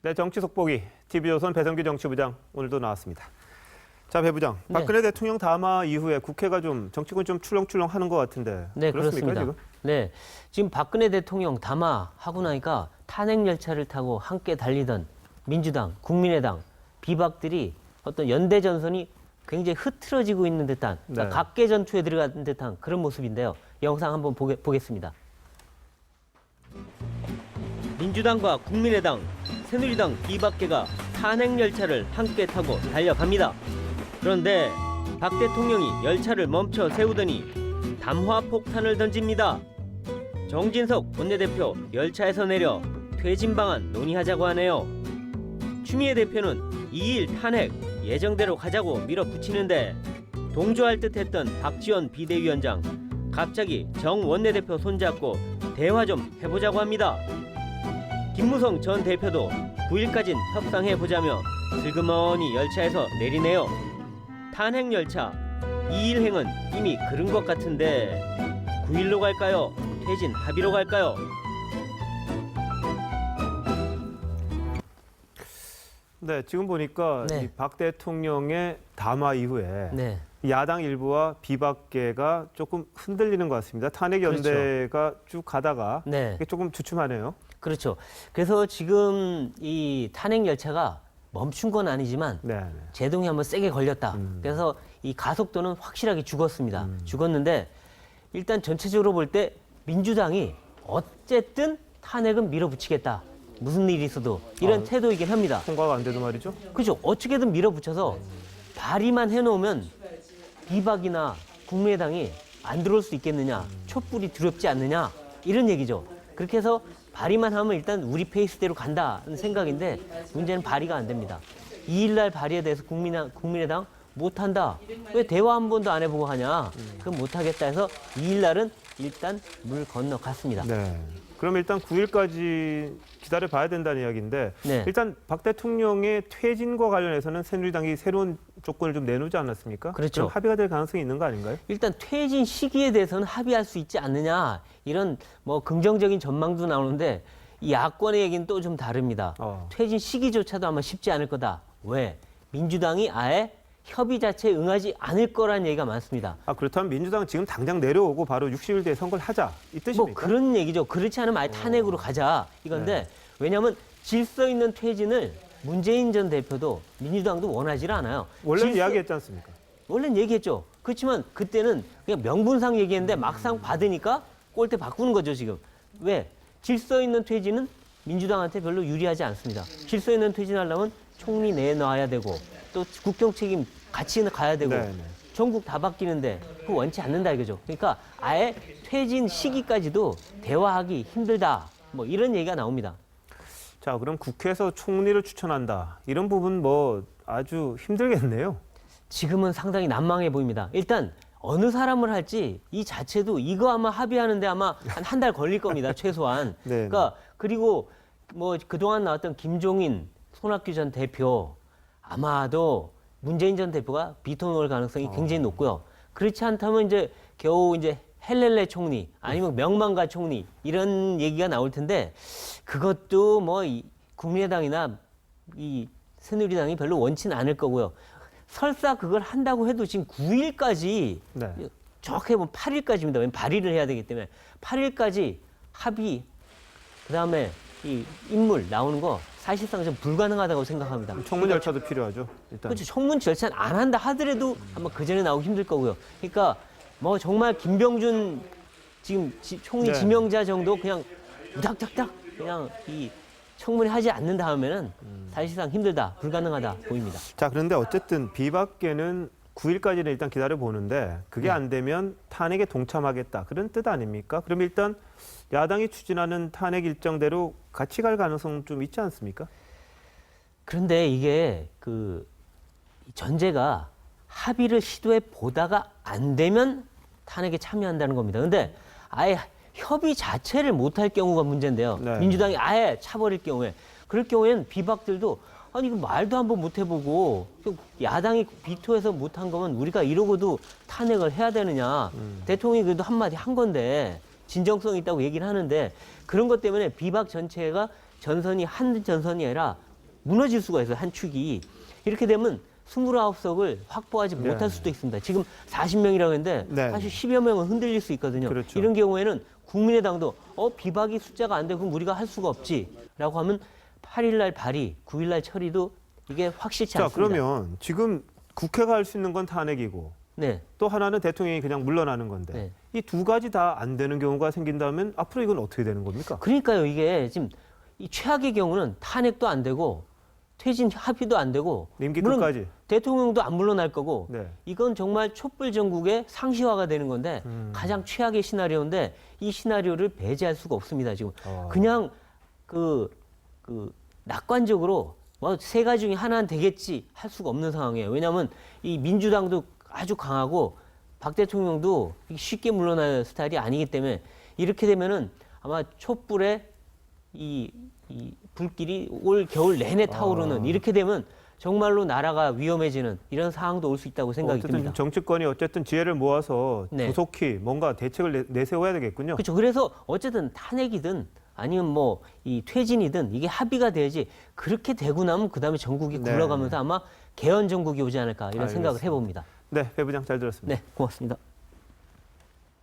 네, 정치 속보기 TV조선 배성규 정치부장 오늘도 나왔습니다. 자, 배 부장, 박근혜 대통령 담화 이후에 국회가 좀 정치권 좀 출렁출렁하는 것 같은데 네, 그렇습니까, 그렇습니다. 지금? 네, 지금 박근혜 대통령 담화하고 나니까 탄핵 열차를 타고 함께 달리던 민주당, 국민의당, 비박들이 어떤 연대 전선이 굉장히 흐트러지고 있는 듯한 그러니까 각계전투에 들어간 듯한 그런 모습인데요. 영상 한번 보겠습니다. 민주당과 국민의당, 새누리당 비박계가 탄핵 열차를 함께 타고 달려갑니다. 그런데 박 대통령이 열차를 멈춰 세우더니 담화 폭탄을 던집니다. 정진석 원내대표 열차에서 내려 퇴진 방안 논의하자고 하네요. 추미애 대표는 2일 탄핵 예정대로 가자고 밀어붙이는데 동조할 듯했던 박지원 비대위원장 갑자기 정 원내대표 손잡고 대화 좀 해보자고 합니다. 김무성 전 대표도 9일까진 협상해보자며 슬그머니 열차에서 내리네요. 탄핵 열차 2일행은 이미 그른 것 같은데 9일로 갈까요? 퇴진 합의로 갈까요? 네, 지금 보니까 네. 박 대통령의 담화 이후에 네. 야당 일부와 비박계가 조금 흔들리는 것 같습니다. 탄핵 연대가 쭉 가다가 네. 이게 조금 주춤하네요. 그렇죠. 그래서 지금 이 탄핵 열차가 멈춘 건 아니지만 네. 제동이 한번 세게 걸렸다. 그래서 이 가속도는 확실하게 죽었습니다. 죽었는데 일단 전체적으로 볼 때 민주당이 어쨌든 탄핵은 밀어붙이겠다. 무슨 일이 있어도 이런 태도이긴 합니다. 통과가 안 돼도 말이죠. 그죠? 어떻게든 밀어붙여서 발의만 해놓으면 비박이나 국민의당이 안 들어올 수 있겠느냐, 촛불이 두렵지 않느냐 이런 얘기죠. 그렇게 해서 발의만 하면 일단 우리 페이스대로 간다는 생각인데 문제는 발의가 안 됩니다. 2일 날 발의에 대해서 국민의당 못한다. 왜 대화 한 번도 안 해보고 하냐. 그건 못하겠다 해서 2일 날은 일단 물 건너갔습니다. 네. 그럼 일단 9일까지 기다려 봐야 된다는 이야기인데 네. 일단 박 대통령의 퇴진과 관련해서는 새누리당이 새로운 조건을 좀 내놓지 않았습니까? 그렇죠. 그럼 합의가 될 가능성이 있는 거 아닌가요? 일단 퇴진 시기에 대해서는 합의할 수 있지 않느냐 이런 뭐 긍정적인 전망도 나오는데 이 야권의 얘기는 또 좀 다릅니다. 퇴진 시기조차도 아마 쉽지 않을 거다. 왜? 민주당이 아예 협의 자체에 응하지 않을 거라는 얘기가 많습니다. 아, 그렇다면 민주당은 지금 당장 내려오고 바로 60일 뒤에 선거를 하자 이 뜻입니까? 뭐 그런 얘기죠. 그렇지 않으면 아예 탄핵으로 가자 이건데 왜냐하면 질서 있는 퇴진을 문재인 전 대표도 민주당도 원하지 않아요. 원래는 이야기했지 않습니까? 원래는 얘기했죠. 그렇지만 그때는 그냥 명분상 얘기했는데 막상 받으니까 꼴대 바꾸는 거죠 지금. 왜? 질서 있는 퇴진은 민주당한테 별로 유리하지 않습니다. 질서 있는 퇴진하려면 총리 내놔야 되고 또 국정 책임 같이 가야 되고 네네. 전국 다 바뀌는데 그거 원치 않는다 이거죠. 그러니까 아예 퇴진 시기까지도 대화하기 힘들다. 뭐 이런 얘기가 나옵니다. 자, 그럼 국회에서 총리를 추천한다. 이런 부분 뭐 아주 힘들겠네요. 지금은 상당히 난망해 보입니다. 일단 어느 사람을 할지 이 자체도 이거 아마 합의하는데 아마 한 달 걸릴 겁니다. 최소한. 네. 그러니까 그리고 뭐 그동안 나왔던 김종인, 손학규 전 대표 아마도 문재인 전 대표가 비토 놓을 가능성이 굉장히 높고요. 그렇지 않다면 이제 겨우 이제 헬렐레 총리 아니면 명만가 총리 이런 얘기가 나올 텐데 그것도 뭐 국민의당이나 이 새누리당이 별로 원치는 않을 거고요. 설사 그걸 한다고 해도 지금 9일까지 네. 정확히 보면 8일까지입니다. 왜냐면 발의를 해야 되기 때문에 8일까지 합의 그다음에 이 인물 나오는 거 사실상 좀 불가능하다고 생각합니다. 청문 절차도 필요하죠. 일단. 그렇죠. 청문 절차는 안 한다 하더라도 아마 그 전에 나오기 힘들 거고요. 그러니까 뭐 정말 김병준 지금 총리 네. 지명자 정도 그냥 우닥닥닥 그냥 이 청문회 하지 않는다 하면은 사실상 힘들다, 불가능하다 보입니다. 자, 그런데 어쨌든 비박계는 9일까지는 일단 기다려 보는데 그게 안 되면 탄핵에 동참하겠다. 그런 뜻 아닙니까? 그럼 일단 야당이 추진하는 탄핵 일정대로 같이 갈 가능성 좀 있지 않습니까? 그런데 이게 그 전제가 합의를 시도해 보다가 안 되면 탄핵에 참여한다는 겁니다. 근데 아예 협의 자체를 못할 경우가 문제인데요. 네. 민주당이 아예 차버릴 경우에 그럴 경우에는 비박들도 아니 이거 말도 한번 못 해보고 야당이 비토해서 못한 거면 우리가 이러고도 탄핵을 해야 되느냐. 대통령이 그래도 한마디 한 건데 진정성이 있다고 얘기를 하는데 그런 것 때문에 비박 전체가 전선이 한 전선이 아니라 무너질 수가 있어요. 한 축이. 이렇게 되면 29석을 확보하지 네. 못할 수도 있습니다. 지금 40명이라고 했는데 네. 사실 10여 명은 흔들릴 수 있거든요. 그렇죠. 이런 경우에는 국민의당도 비박이 숫자가 안 돼 그럼 우리가 할 수가 없지라고 하면 8일 날 발의, 9일 날 처리도 이게 확실치 자, 않습니다. 그러면 지금 국회가 할 수 있는 건 탄핵이고 네. 또 하나는 대통령이 그냥 물러나는 건데 네. 이 두 가지 다 안 되는 경우가 생긴다면 앞으로 이건 어떻게 되는 겁니까? 그러니까요. 이게 지금 이 최악의 경우는 탄핵도 안 되고 퇴진 합의도 안 되고 임기 물론 끝까지. 대통령도 안 물러날 거고 네. 이건 정말 촛불 전국의 상시화가 되는 건데 가장 최악의 시나리오인데 이 시나리오를 배제할 수가 없습니다. 지금 그냥 그 낙관적으로 뭐 세 가지 중에 하나는 되겠지 할 수가 없는 상황이에요. 왜냐하면 이 민주당도 아주 강하고 박 대통령도 쉽게 물러날 스타일이 아니기 때문에 이렇게 되면은 아마 촛불의 이 불길이 올 겨울 내내 타오르는 이렇게 되면 정말로 나라가 위험해지는 이런 상황도 올 수 있다고 생각이 어쨌든 듭니다. 정치권이 어쨌든 지혜를 모아서 네. 조속히 뭔가 대책을 내세워야 되겠군요. 그렇죠. 그래서 어쨌든 탄핵이든 아니면 뭐 이 퇴진이든 이게 합의가 돼야지 그렇게 되고 나면 그다음에 전국이 네. 굴러가면서 아마 개헌 전국이 오지 않을까 이런 알겠습니다. 생각을 해봅니다. 네, 배 부장 잘 들었습니다. 네, 고맙습니다.